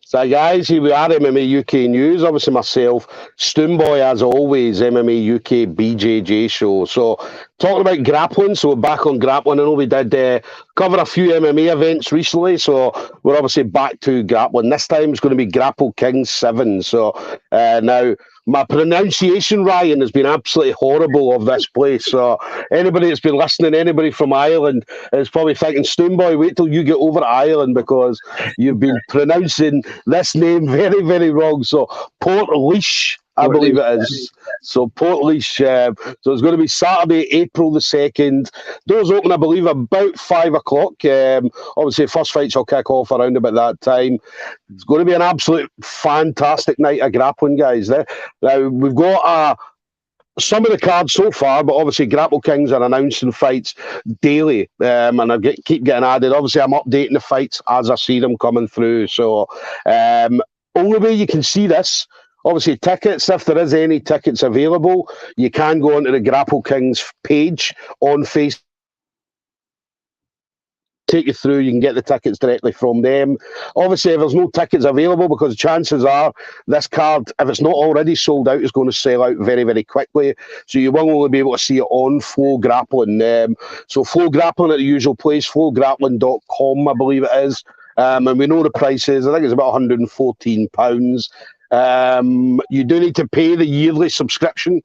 So, guys, here we are, MMA UK News. Obviously, myself, Stoomboy, as always, MMA UK BJJ show. So, talking about grappling, so we're back on grappling. I know we did cover a few MMA events recently, so we're obviously back to grappling. This time it's going to be Grapple Kings 7. So, now, my pronunciation, Ryan, has been absolutely horrible of this place. So, anybody that's been listening, anybody from Ireland, is probably thinking, Stoomboy, wait till you get over to Ireland because you've been pronouncing this name very, very wrong. So, Portlaoise, I believe it is. So, Portlaoise. So, it's going to be Saturday, April the 2nd. Doors open, I believe, about 5 o'clock. Obviously, first fights will kick off around about that time. It's going to be an absolute fantastic night of grappling, guys. Now, we've got some of the cards so far, but obviously Grapple Kings are announcing fights daily, and I keep getting added. Obviously, I'm updating the fights as I see them coming through. So, only way you can see this, obviously, tickets, if there is any tickets available, you can go onto the Grapple Kings page on Facebook. Take you through, you can get the tickets directly from them. Obviously, if there's no tickets available, because chances are this card, if it's not already sold out, is going to sell out very, very quickly. So you will only be able to see it on Flow Grappling. So Flow Grappling at the usual place, flowgrappling.com, I believe it is. And we know the prices. I think it's about £114. You do need to pay the yearly subscription.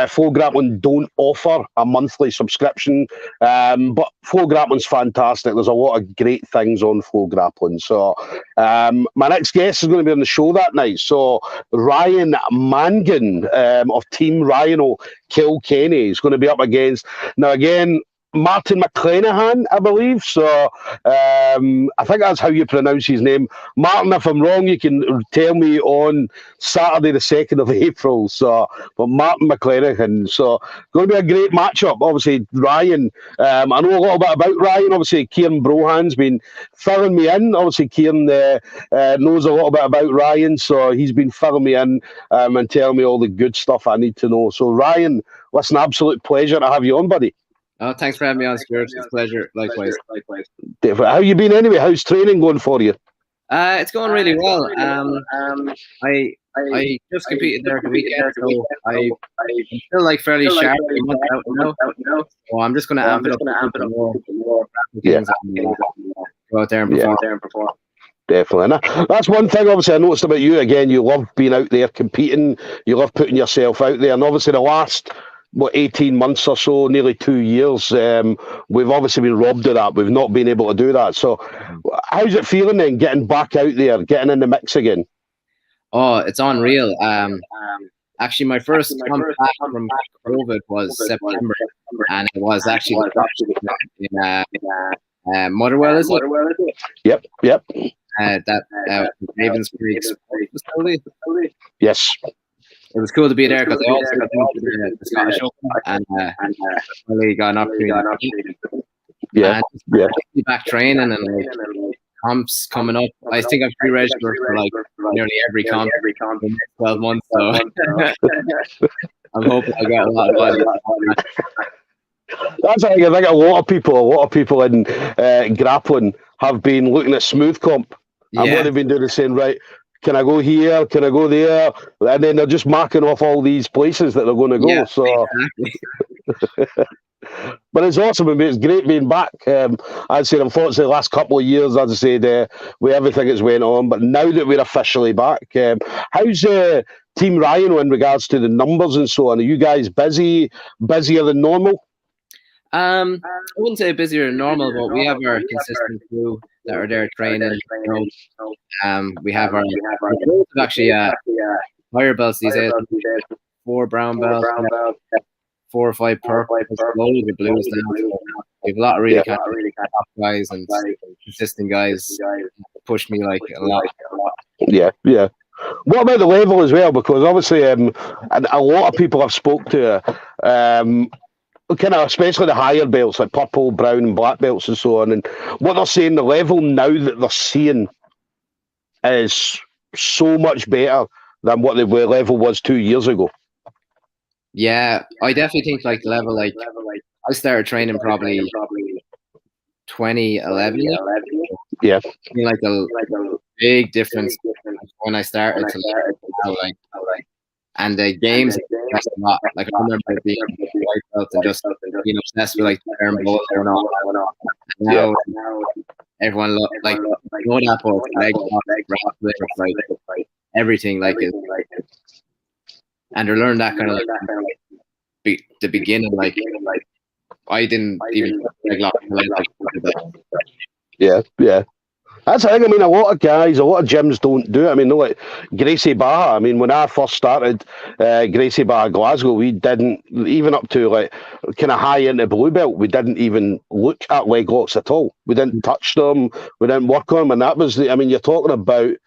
Flow Grappling don't offer a monthly subscription, but Flow Grappling's fantastic. There's a lot of great things on Flow Grappling. So my next guest is going to be on the show that night. So Ryan Mangan of Team Ryano Kilkenny is going to be up against, now again, Martin McClenaghan, I believe. So I think that's how you pronounce his name. Martin, if I'm wrong, you can tell me on Saturday the 2nd of April. So, but Martin McClenaghan. So, going to be a great matchup. Obviously, Ryan, I know a little bit about Ryan. Obviously, Kieran Brohan's been filling me in. Obviously, Kieran knows a little bit about Ryan. So, he's been filling me in and telling me all the good stuff I need to know. So, Ryan, listen, absolute pleasure to have you on, buddy. Oh, thanks for having me on, Stuart. It's a pleasure. Likewise. How you been anyway? How's training going for you? It's going really well. I just competed there the weekend, so I'm still like fairly sharp. Out now. So I'm just going to amp it up more. Yeah. Go out there and perform. Definitely. And that's one thing, obviously, I noticed about you. Again, you love being out there competing. You love putting yourself out there. And obviously, the last 18 months or so, nearly 2 years, we've obviously been robbed of that. We've not been able to do that. So how's it feeling then, getting back out there, getting in the mix again? Oh, it's unreal. Actually, my first comeback from COVID was September, and it was actually in Motherwell, is it? Yep. That Ravensbury facility. Yes. It was cool to be there because I also got into the Scottish Open and really got an opportunity. Yeah. Back training and like comps coming up. I think I've pre-registered for like nearly every comp in the next 12 months. So I'm hoping I get a lot of body. That's I think a lot of people in grappling have been looking at smooth comp. Yeah. And what they've been doing is saying, right, can I go here? Can I go there? And then they're just marking off all these places that they're going to go. Yeah, so, exactly. But it's awesome. I mean, it's great being back. I'd say, unfortunately, the last couple of years, as I said, with everything that's went on. But now that we're officially back, how's Team Ryano in regards to the numbers and so on? Are you guys busier than normal? I wouldn't say busier than normal, but we have our consistent crew that are there training. We have our actually higher belts these days. 4 brown belts, 4 or 5 purple, loads of blues now. We have a lot of really top guys and consistent guys push me like a lot. Yeah. What about the level as well? Because obviously, and a lot of people I've spoke to, kind of especially the higher belts like purple, brown, and black belts and so on, and what they're saying, the level now that they're seeing is so much better than what the level was 2 years ago. Yeah, I definitely think like the level, like I started training probably 2011. Yeah, like a big difference when I started to now, and the games progressed a lot. Like I remember being white belt and just being obsessed with like the term bowler and all. Now everyone know that, but leg grappling, like everything, like it, and they learn that kind of the beginning. Like I didn't even yeah. That's the thing. I mean, a lot of gyms don't do it. I mean, like Gracie Barra. I mean, when I first started Gracie Barra Glasgow, we didn't, even up to like kind of high into blue belt, we didn't even look at leg locks at all. We didn't touch them. We didn't work on them. And that was, I mean, you're talking about,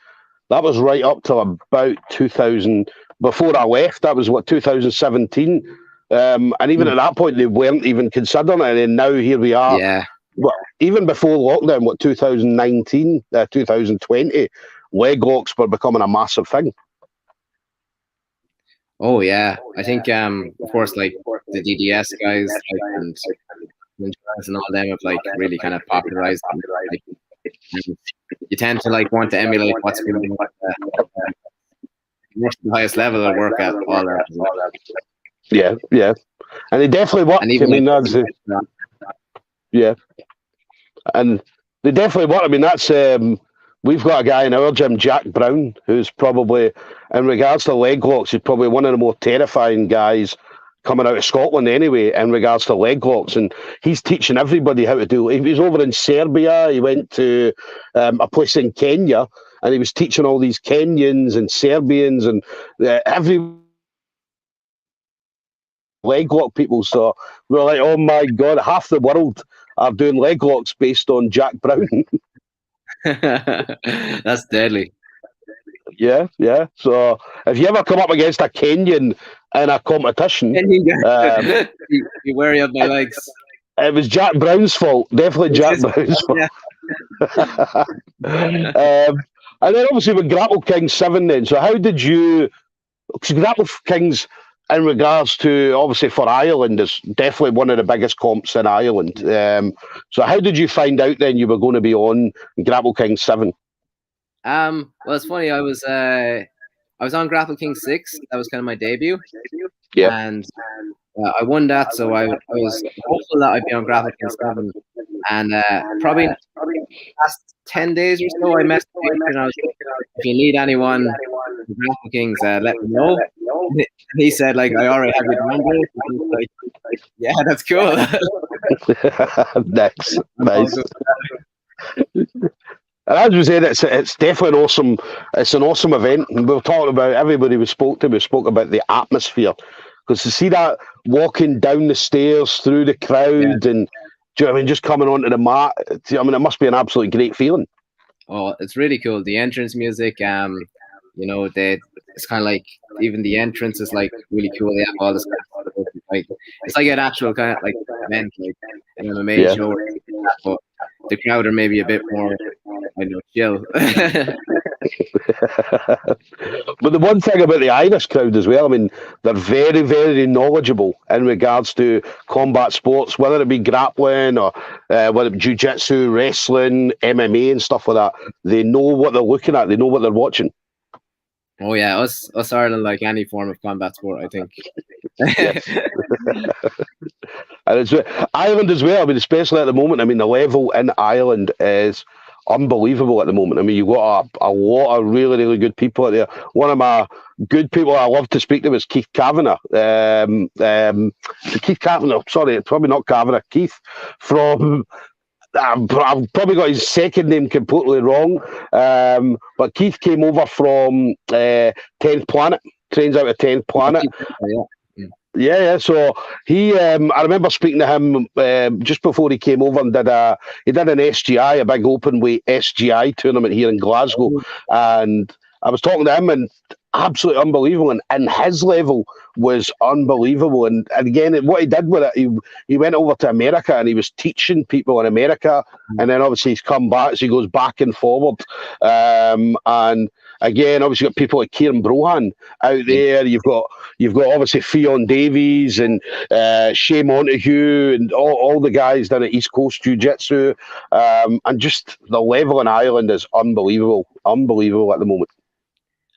that was right up to about 2000, before I left, that was what, 2017. And even at that point, they weren't even considering it. And now here we are. Yeah. Well, even before lockdown, 2019, 2020, leg locks were becoming a massive thing. Oh yeah, I think of course, like the DDS guys and all them have like really kind of popularized them. Like, you tend to like want to emulate what's going on at the highest level of work at all that. Yeah, and they definitely work. And even yeah. And they definitely work. I mean, that's we've got a guy in our gym, Jack Brown, who's probably, in regards to leg locks, he's probably one of the more terrifying guys coming out of Scotland anyway, in regards to leg locks. And he's teaching everybody how to do it. He was over in Serbia. He went to a place in Kenya, and he was teaching all these Kenyans and Serbians and every leg lock people. So we're like, oh my God, half the world are doing leg locks based on Jack Brown. That's deadly. Yeah. So if you ever come up against a Kenyan in a competition, be wary of my legs. It was Jack Brown's fault. Definitely Jack Brown's fault. And then obviously with Grapple Kings 7 then. So how did you... Because Grapple Kings, in regards to, obviously for Ireland, is definitely one of the biggest comps in Ireland. So how did you find out then you were going to be on Grapple Kings 7? Well, it's funny. I was on Grapple Kings 6. That was kind of my debut. Yeah. And I won that, so I was hopeful that I'd be on Grapple Kings 7. And probably last 10 days or so, I messaged him and I was like, if you need anyone from Grapple Kings, let me know. And he said, like, I already have your number. Like, yeah, that's cool. Nice. And as we said, it's definitely an awesome event. And we're talking about everybody we spoke about the atmosphere. Because to see that walking down the stairs through the crowd and do you know what I mean, just coming onto the mat, I mean, it must be an absolutely great feeling. Oh, it's really cool. The entrance music, it's kind of like, even the entrance is like really cool. They have all this kind of stuff. Like, it's like an actual kind of like event, like an MMA show. But the crowd are maybe a bit more, chill. But the one thing about the Irish crowd as well, I mean, they're very, very knowledgeable in regards to combat sports, whether it be grappling or whether it be jiu-jitsu, wrestling, MMA and stuff like that. They know what they're looking at. They know what they're watching. Oh yeah, us Ireland, like any form of combat sport, I think. And it's Ireland as well. I mean, especially at the moment. I mean, the level in Ireland is unbelievable at the moment. I mean, you've got a lot of really, really good people out there. One of my good people I love to speak to is Keith Kavanagh. Keith Kavanagh, sorry, probably not Kavanagh. Keith from... I've probably got his second name completely wrong, but Keith came over from 10th Planet, trains out of 10th Planet. Yeah. So he, I remember speaking to him just before he came over and did an SGI, a big open weight SGI tournament here in Glasgow, and I was talking to him and absolutely unbelievable, and his level was unbelievable. And again, what he did with it, he went over to America and he was teaching people in America, and then obviously he's come back, so he goes back and forward. And again, obviously got people like Kieran Brohan out there. You've got obviously Fionn Davies and Shea Montague and all the guys down at East Coast Jiu-Jitsu, and just the level in Ireland is unbelievable at the moment.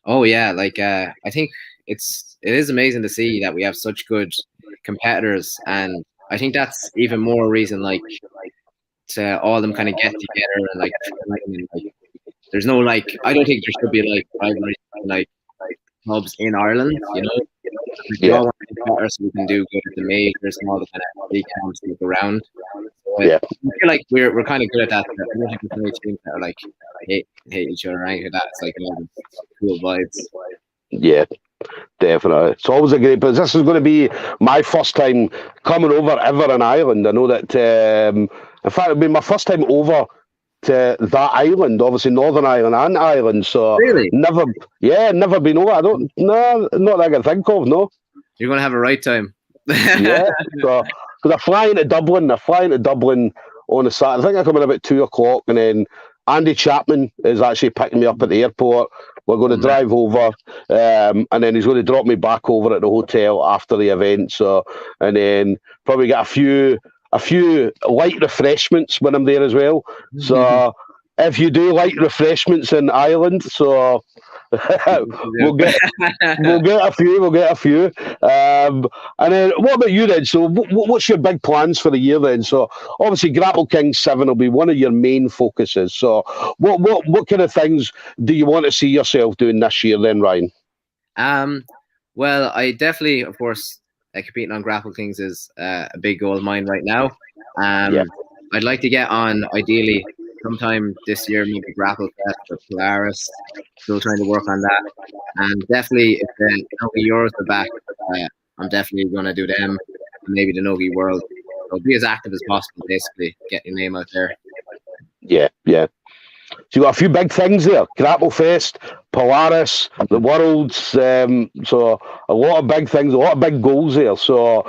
Oh yeah, like I think it is amazing to see that we have such good competitors, and I think that's even more reason like to all of them kind of get together and like train and like there's no like I don't think there should be like rivalry like clubs in Ireland, you know. Like, we Yeah, all want to get better so we can do good at the majors and all the kind of big camps look around. So yeah, I feel like we're kind of good at that. I don't think there's any teams that are like hate each other or anything like that. It's like all just cool vibes. yeah. Definitely. It's always a great, but this is going to be my first time coming over ever in Ireland. I know that, in fact, it'll be my first time over to that island, obviously Northern Ireland and Ireland. So Really? never been over. I don't, no, not that I can think of, no. You're gonna have a right time. Yeah. So, because I fly into Dublin on a Saturday. I think I come in about 2 o'clock, and then Andy Chapman is actually picking me up at the airport. We're going to drive over, and then he's going to drop me back over at the hotel after the event. So, and then probably get a few light refreshments when I'm there as well. So, if you do light refreshments in Ireland, so we'll get a few. We'll get a few. And then, what about you then? So, what's your big plans for the year then? So, obviously, Grapple Kings 7 will be one of your main focuses. So, what kind of things do you want to see yourself doing this year then, Ryan? Well, I definitely, of course, competing on Grapple Kings is a big goal of mine right now. Yeah. I'd like to get on, ideally, sometime this year, maybe Grapple Fest or Polaris. Still trying to work on that. And definitely, if the Nogi Euros are back, I'm definitely going to do them. And maybe the Nogi World. So be as active as possible, basically, get your name out there. Yeah, yeah. So you got a few big things there: Grapple Fest, Polaris, the Worlds. So a lot of big things, a lot of big goals there. So,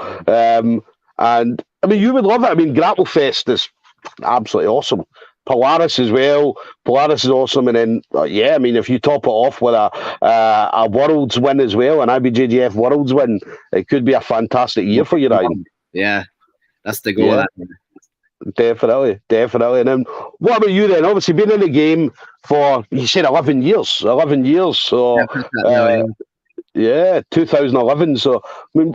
and I mean, you would love it. I mean, Grapple Fest is absolutely awesome. Polaris as well. Polaris is awesome, and then I mean, if you top it off with a Worlds win as well, an IBJJF Worlds win, it could be a fantastic year for you, Ryan. Yeah, that's the goal. Yeah. Definitely. And then, what about you then? Obviously, been in the game for, you said 11 years. 11 years. So, 2011. So, I mean,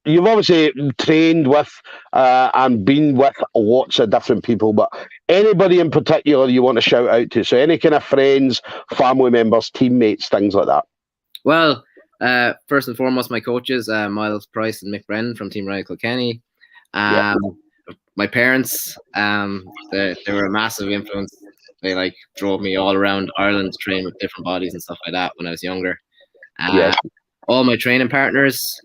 you've obviously trained with and been with lots of different people, but anybody in particular you want to shout out to? So, any kind of friends, family members, teammates, things like that? Well, first and foremost, my coaches, Miles Price and Mick Brennan from Team Ryano Kilkenny. My parents, they were a massive influence. They like drove me all around Ireland to train with different bodies and stuff like that when I was younger. All my training partners,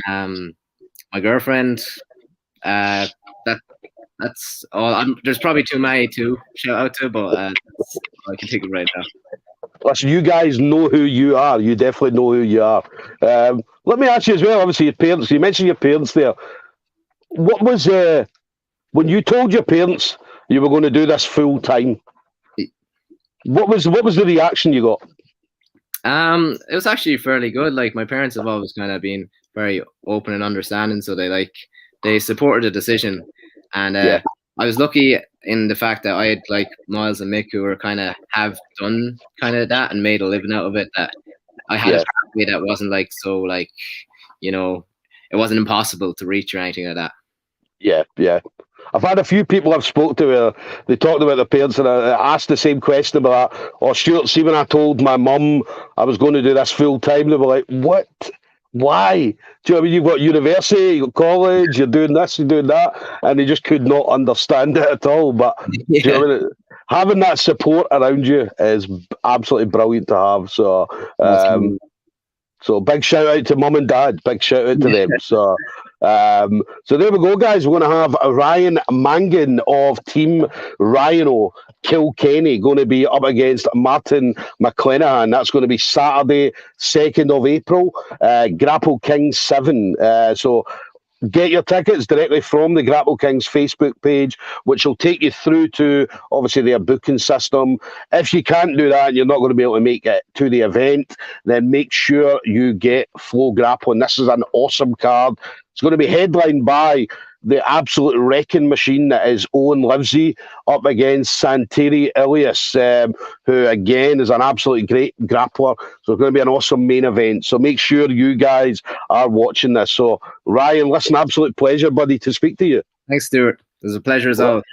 my girlfriend, that's all. There's probably too many to shout out to, but that's all I can think of right now. Listen, you guys know who you are. You definitely know who you are. Let me ask you as well, obviously, your parents, you mentioned your parents there. What was, when you told your parents you were going to do this full time, what was the reaction you got? It was actually fairly good. Like, my parents have always kind of been very open and understanding, so they supported the decision. And I was lucky in the fact that I had like Miles and Mick who were have done that and made a living out of it. That I had a pathway that wasn't like so like, you know, it wasn't impossible to reach or anything like that. Yeah. I've had a few people I've spoke to where they talked about their parents, and I asked the same question about that. Oh, Stuart, see, when I told my mum I was going to do this full time, they were like, what? Why? Do you know what I mean? You've got university, you've got college, you're doing this, you're doing that, and they just could not understand it at all. But do you know what I mean? Having that support around you is absolutely brilliant to have. So, so big shout out to mum and dad. Big shout out to them. So, so there we go, guys. We're going to have Ryan Mangan of Team Ryano Kilkenny going to be up against Martin McClenaghan. That's going to be Saturday, 2nd of April, Grapple Kings 7. So get your tickets directly from the Grapple Kings Facebook page, which will take you through to, obviously, their booking system. If you can't do that and you're not going to be able to make it to the event, then make sure you get Flow Grappling. This is an awesome card. It's going to be headlined by the absolute wrecking machine that is Owen Livesey up against Santeri Ilias, who again is an absolutely great grappler. So it's going to be an awesome main event. So make sure you guys are watching this. So Ryan, listen, absolute pleasure, buddy, to speak to you. Thanks, Stuart. It was a pleasure as always.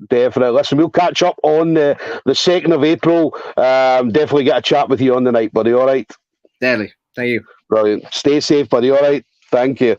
Definitely. Listen, we'll catch up on the 2nd of April. Definitely get a chat with you on the night, buddy. All right? Deadly. Thank you. Brilliant. Stay safe, buddy. All right? Thank you.